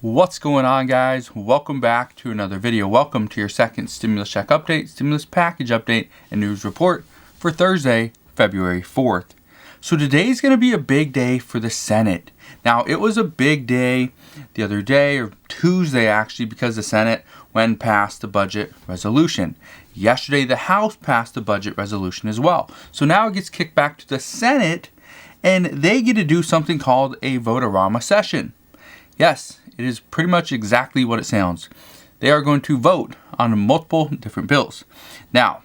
What's going on, guys? Welcome back to another video. Welcome to your second stimulus check update, stimulus package update, and news report for Thursday, February 4th. So today's going to be a big day for the Senate. Now, it was a big day the other day, or Tuesday actually, because the Senate went past the budget resolution. Yesterday, the House passed the budget resolution as well. So now it gets kicked back to the Senate, and they get to do something called a Vote-A-Rama session. Yes, it is pretty much exactly what it sounds. They are going to vote on multiple different bills. Now,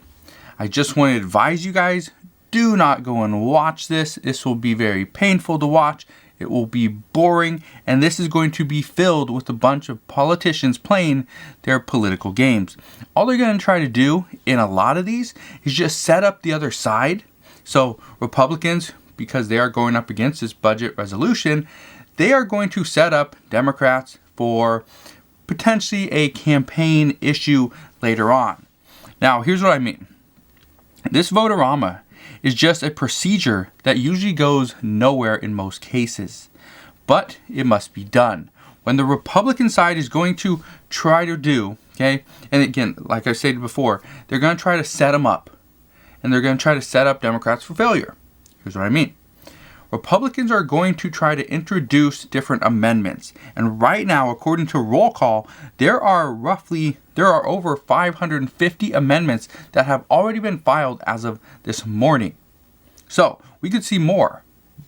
I just want to advise you guys, do not go and watch this. This will be very painful to watch. It will be boring, and this is going to be filled with a bunch of politicians playing their political games. All they're going to try to do in a lot of these is just set up the other side. So Republicans, because they are going up against this budget resolution, they are going to set up Democrats for potentially a campaign issue later on. Now, here's what I mean. This Vote-A-Rama is just a procedure that usually goes nowhere in most cases, but it must be done. When the Republican side is going to try to do, okay, and again, like I said before, they're going to try to set them up, and they're going to try to set up Democrats for failure. Here's what I mean. Republicans are going to try to introduce different amendments. And right now, according to roll call, there are over 550 amendments that have already been filed as of this morning. So we could see more,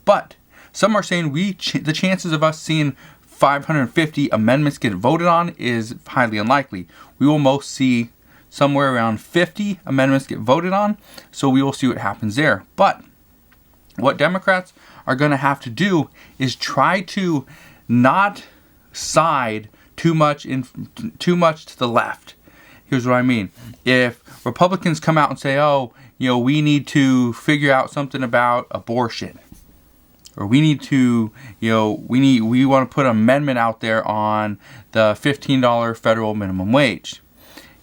but some are saying the chances of us seeing 550 amendments get voted on is highly unlikely. We will most see somewhere around 50 amendments get voted on, so we will see what happens there. But what Democrats are going to have to do is try to not side too much to the left. Here's what I mean. If Republicans come out and say, oh, we need to figure out something about abortion, or we need to, we want to put an amendment out there on the $15 federal minimum wage.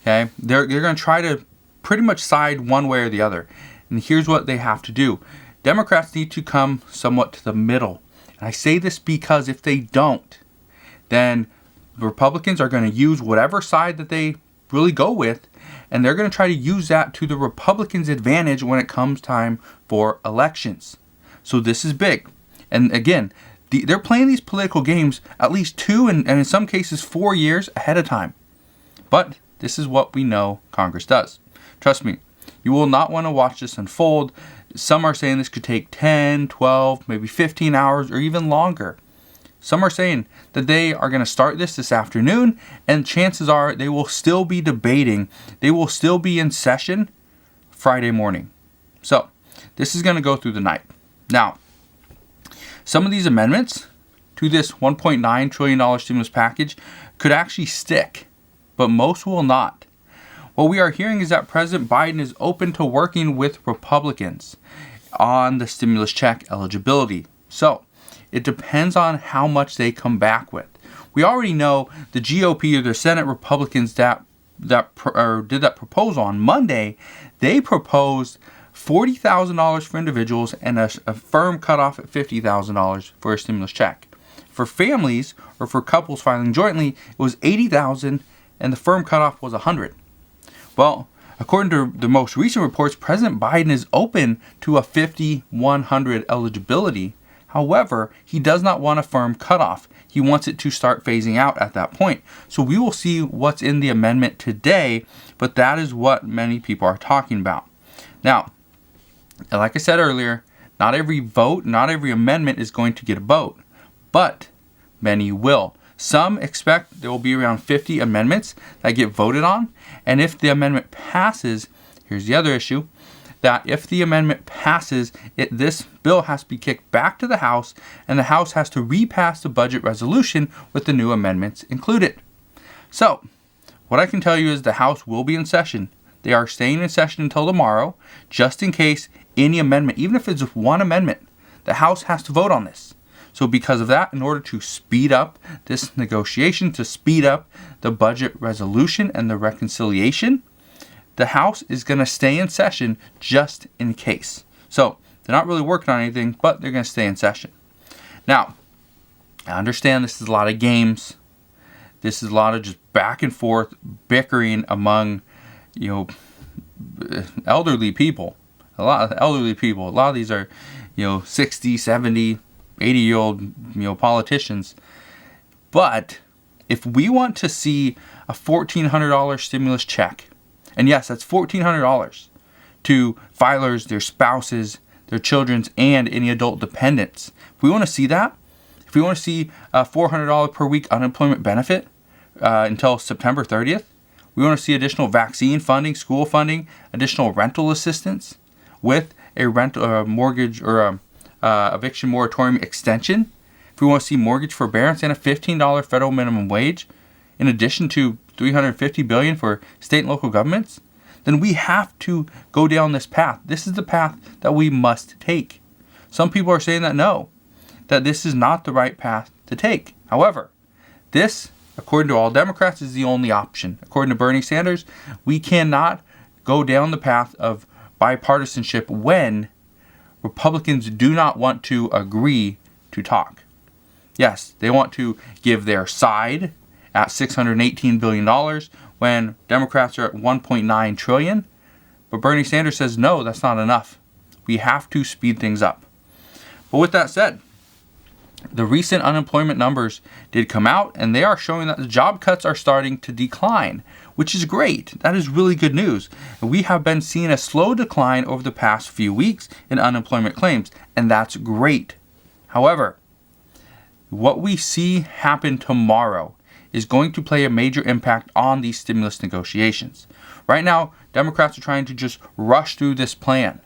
Okay, they're going to try to pretty much side one way or the other. And here's what they have to do. Democrats need to come somewhat to the middle. And I say this because if they don't, then the Republicans are going to use whatever side that they really go with, and they're going to try to use that to the Republicans' advantage when it comes time for elections. So this is big. And again, they're playing these political games at least 2 and in some cases 4 years ahead of time. But this is what we know Congress does. Trust me, you will not want to watch this unfold. Some are saying this could take 10, 12, maybe 15 hours or even longer. Some are saying that they are going to start this afternoon, and chances are they will still be debating. They will still be in session Friday morning. So this is going to go through the night. Now, some of these amendments to this $1.9 trillion stimulus package could actually stick, but most will not. What we are hearing is that President Biden is open to working with Republicans on the stimulus check eligibility. So it depends on how much they come back with. We already know the GOP, or the Senate Republicans that did that proposal on Monday, they proposed $40,000 for individuals and a firm cutoff at $50,000 for a stimulus check. For families or for couples filing jointly, it was $80,000 and the firm cutoff was $100,000. Well, according to the most recent reports, President Biden is open to a $5,100 eligibility. However, he does not want a firm cutoff. He wants it to start phasing out at that point. So we will see what's in the amendment today, but that is what many people are talking about. Now, like I said earlier, not every vote, not every amendment is going to get a vote, but many will. Some expect there will be around 50 amendments that get voted on. And if the amendment passes, here's the other issue, that if the amendment passes, this bill has to be kicked back to the House, and the House has to repass the budget resolution with the new amendments included. So, what I can tell you is the House will be in session. They are staying in session until tomorrow, just in case any amendment, even if it's one amendment, the House has to vote on this. So because of that, in order to speed up this negotiation, to speed up the budget resolution and the reconciliation, the House is going to stay in session just in case. So they're not really working on anything, but they're going to stay in session. Now, I understand this is a lot of games. This is a lot of just back and forth bickering among, elderly people. A lot of these are, 60, 70, 80-year-old, politicians. But if we want to see a $1,400 stimulus check, and yes, that's $1,400 to filers, their spouses, their children, and any adult dependents. If we want to see that, if we want to see a $400 per week unemployment benefit until September 30th, we want to see additional vaccine funding, school funding, additional rental assistance with a mortgage or eviction moratorium extension. If we want to see mortgage forbearance and a $15 federal minimum wage, in addition to $350 billion for state and local governments, then we have to go down this path. This is the path that we must take. Some people are saying that no, that this is not the right path to take. However, this, according to all Democrats, is the only option. According to Bernie Sanders, we cannot go down the path of bipartisanship when Republicans do not want to agree to talk. Yes, they want to give their side at $618 billion when Democrats are at $1.9 trillion. But Bernie Sanders says, no, that's not enough. We have to speed things up. But with that said, the recent unemployment numbers did come out, and they are showing that the job cuts are starting to decline, which is great. That is really good news. And we have been seeing a slow decline over the past few weeks in unemployment claims, and that's great. However, what we see happen tomorrow is going to play a major impact on these stimulus negotiations. Right now, Democrats are trying to just rush through this plan.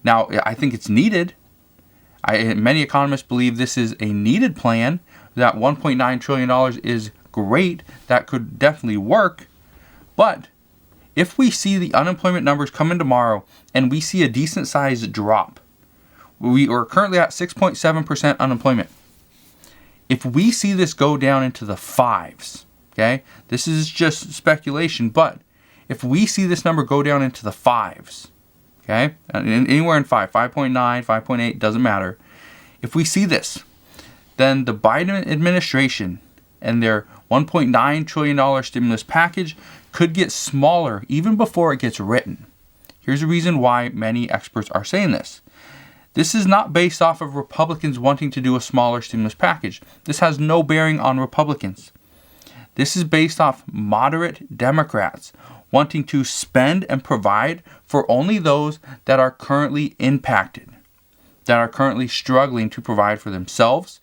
Now, I think it's needed. Many economists believe this is a needed plan, that $1.9 trillion is great, that could definitely work. But if we see the unemployment numbers come in tomorrow and we see a decent sized drop, we are currently at 6.7% unemployment. If we see this go down into the fives, okay, this is just speculation, but if we see this number go down into the fives, okay, anywhere in 5.9, 5.8, doesn't matter. If we see this, then the Biden administration and their $1.9 trillion stimulus package could get smaller even before it gets written. Here's the reason why many experts are saying this. This is not based off of Republicans wanting to do a smaller stimulus package. This has no bearing on Republicans. This is based off moderate Democrats wanting to spend and provide for only those that are currently impacted, that are currently struggling to provide for themselves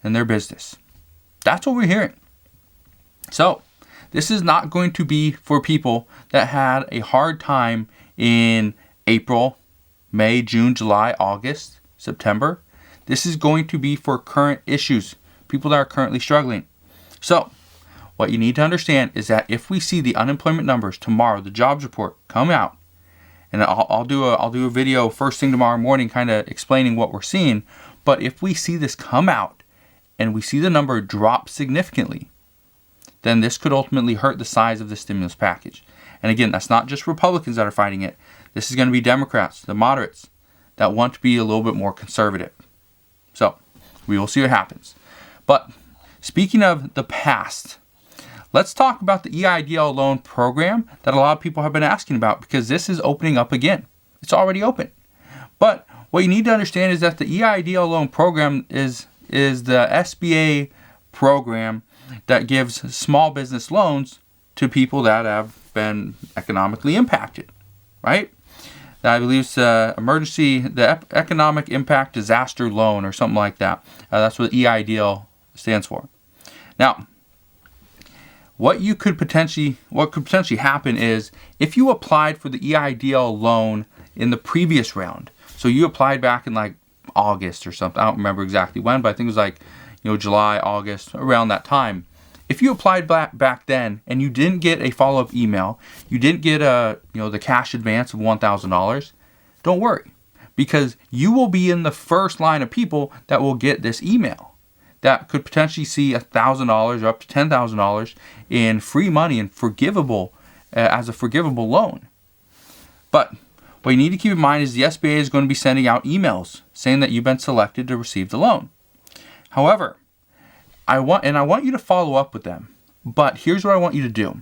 and their business. That's what we're hearing. So, this is not going to be for people that had a hard time in April, May, June, July, August, September. This is going to be for current issues, people that are currently struggling. So, what you need to understand is that if we see the unemployment numbers tomorrow, the jobs report come out, and I'll do a video first thing tomorrow morning kind of explaining what we're seeing, but if we see this come out and we see the number drop significantly, then this could ultimately hurt the size of the stimulus package. And again, that's not just Republicans that are fighting it. This is going to be Democrats, the moderates, that want to be a little bit more conservative. So, we will see what happens. But speaking of the past, let's talk about the EIDL Loan program that a lot of people have been asking about, because this is opening up again. It's already open. But what you need to understand is that the EIDL Loan program is the SBA program that gives small business loans to people that have been economically impacted, right? I believe it's the Economic Impact Disaster Loan or something like that. That's what EIDL stands for. Now, what could potentially happen is if you applied for the EIDL loan in the previous round, so you applied back in like August or something, I don't remember exactly when, but I think it was like July, August, around that time. If you applied back then and you didn't get a follow-up email, you didn't get the cash advance of $1,000, don't worry, because you will be in the first line of people that will get this email that could potentially see $1,000 or up to $10,000 in free money and forgivable as a forgivable loan. But what you need to keep in mind is the SBA is going to be sending out emails saying that you've been selected to receive the loan. However, I want you to follow up with them. But here's what I want you to do.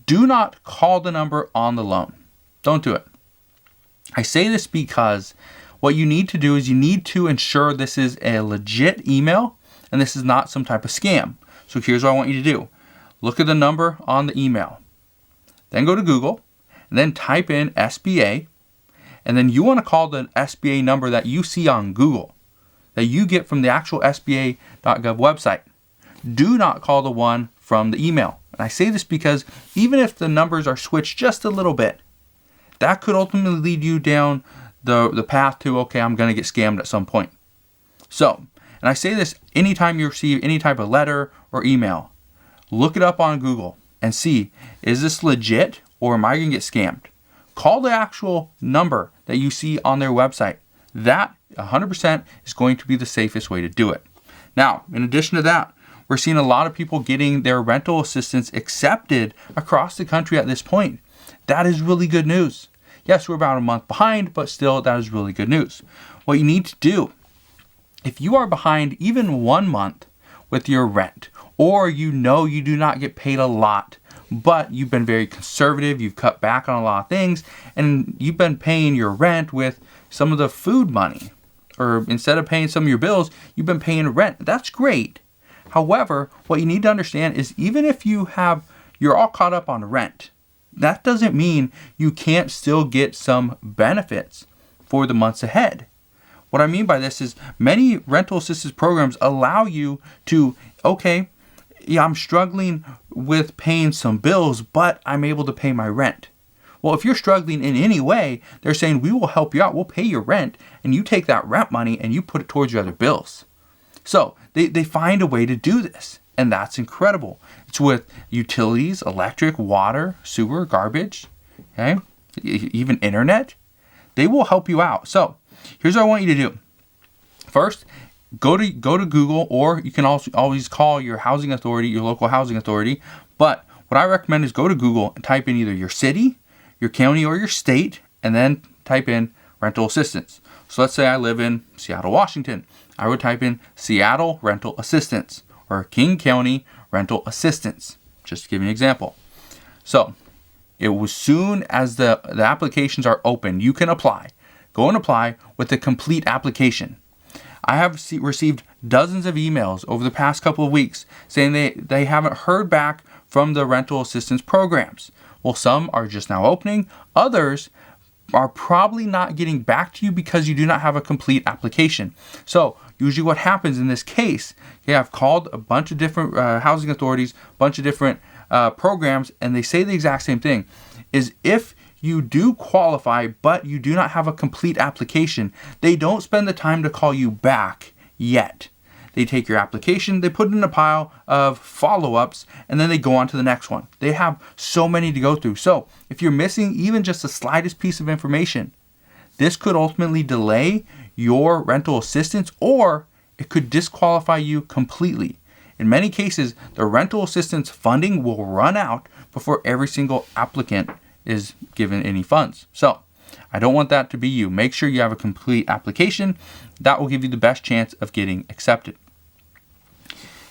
Do not call the number on the loan. Don't do it. I say this because what you need to do is you need to ensure this is a legit email and this is not some type of scam. So here's what I want you to do. Look at the number on the email. Then go to Google and then type in SBA. And then you want to call the SBA number that you see on Google, that you get from the actual SBA.gov website. Do not call the one from the email. And I say this because even if the numbers are switched just a little bit, that could ultimately lead you down the path to, okay, I'm going to get scammed at some point. So, and I say this anytime you receive any type of letter or email, look it up on Google and see, is this legit or am I going to get scammed? Call the actual number that you see on their website. That 100% is going to be the safest way to do it. Now, in addition to that, we're seeing a lot of people getting their rental assistance accepted across the country at this point. That is really good news. Yes, we're about a month behind, but still, that is really good news. What you need to do, if you are behind even 1 month with your rent, or you know you do not get paid a lot, but you've been very conservative, you've cut back on a lot of things, and you've been paying your rent with some of the food money, or instead of paying some of your bills, you've been paying rent. That's great. However, what you need to understand is even if you're all caught up on rent, that doesn't mean you can't still get some benefits for the months ahead. What I mean by this is many rental assistance programs allow you to, okay, yeah, I'm struggling with paying some bills, but I'm able to pay my rent. Well, if you're struggling in any way, they're saying we will help you out. We'll pay your rent, and you take that rent money and you put it towards your other bills. So they find a way to do this, and that's incredible. It's with utilities, electric, water, sewer, garbage, okay, even internet. They will help you out. So here's what I want you to do. First, go to Google, or you can also always call your housing authority, your local housing authority. But what I recommend is go to Google and type in either your city, your county, or your state, and then type in rental assistance. So let's say I live in Seattle, Washington. I would type in Seattle rental assistance or King County rental assistance, just to give you an example. So it was soon as the applications are open, you can apply. Go and apply with a complete application. I have received dozens of emails over the past couple of weeks saying they haven't heard back from the rental assistance programs. Well, some are just now opening. Others are probably not getting back to you because you do not have a complete application. So usually what happens in this case, okay, I've called a bunch of different housing authorities, a bunch of different programs, and they say the exact same thing, is if you do qualify, but you do not have a complete application, they don't spend the time to call you back yet. They take your application, they put it in a pile of follow-ups, and then they go on to the next one. They have so many to go through. So if you're missing even just the slightest piece of information, this could ultimately delay your rental assistance, or it could disqualify you completely. In many cases, the rental assistance funding will run out before every single applicant is given any funds. So I don't want that to be you. Make sure you have a complete application. That will give you the best chance of getting accepted.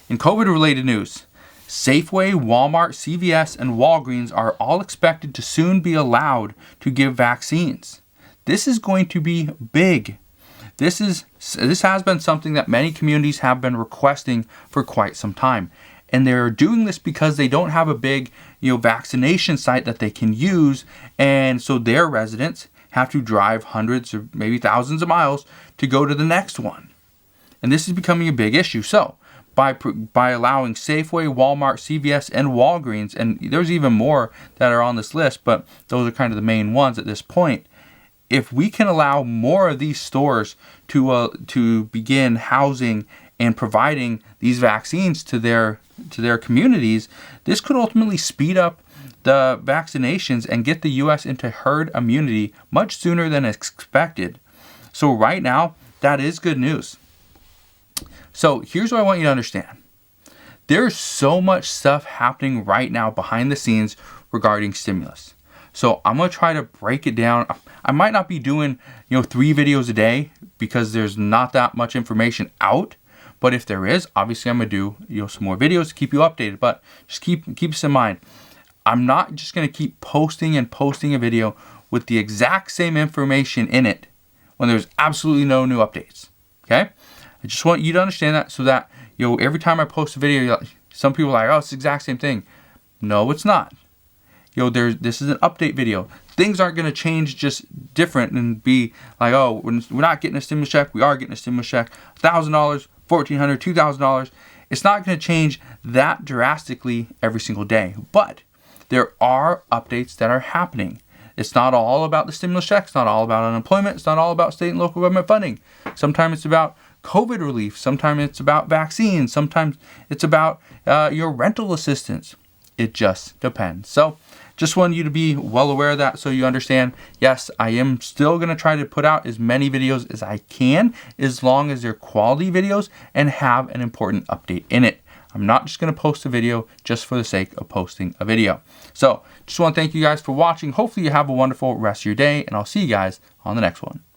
In COVID-related news, Safeway, Walmart, CVS, and Walgreens are all expected to soon be allowed to give vaccines. This is going to be big. This has been something that many communities have been requesting for quite some time. And they're doing this because they don't have a big, vaccination site that they can use. And so their residents have to drive hundreds or maybe thousands of miles to go to the next one. And this is becoming a big issue. So by allowing Safeway, Walmart, CVS, and Walgreens, and there's even more that are on this list, but those are kind of the main ones at this point. If we can allow more of these stores to begin housing and providing these vaccines to their communities, this could ultimately speed up the vaccinations and get the U.S. into herd immunity much sooner than expected. So right now, that is good news. So here's what I want you to understand. There's so much stuff happening right now behind the scenes regarding stimulus. So I'm going to try to break it down. I might not be doing 3 videos a day because there's not that much information out, But if there is, obviously I'm gonna do some more videos to keep you updated. But just keep this in mind. I'm not just gonna keep posting a video with the exact same information in it when there's absolutely no new updates. Okay? I just want you to understand that, so that every time I post a video, some people are like, oh, it's the exact same thing. No, it's not. This is an update video. Things aren't going to change just different and be like, oh, we're not getting a stimulus check. We are getting a stimulus check. $1,000, $1,400, $2,000. It's not going to change that drastically every single day. But there are updates that are happening. It's not all about the stimulus check. It's not all about unemployment. It's not all about state and local government funding. Sometimes it's about COVID relief. Sometimes it's about vaccines. Sometimes it's about your rental assistance. It just depends. So just want you to be well aware of that, so you understand, yes, I am still going to try to put out as many videos as I can, as long as they're quality videos and have an important update in it. I'm not just going to post a video just for the sake of posting a video. So just want to thank you guys for watching. Hopefully you have a wonderful rest of your day, and I'll see you guys on the next one.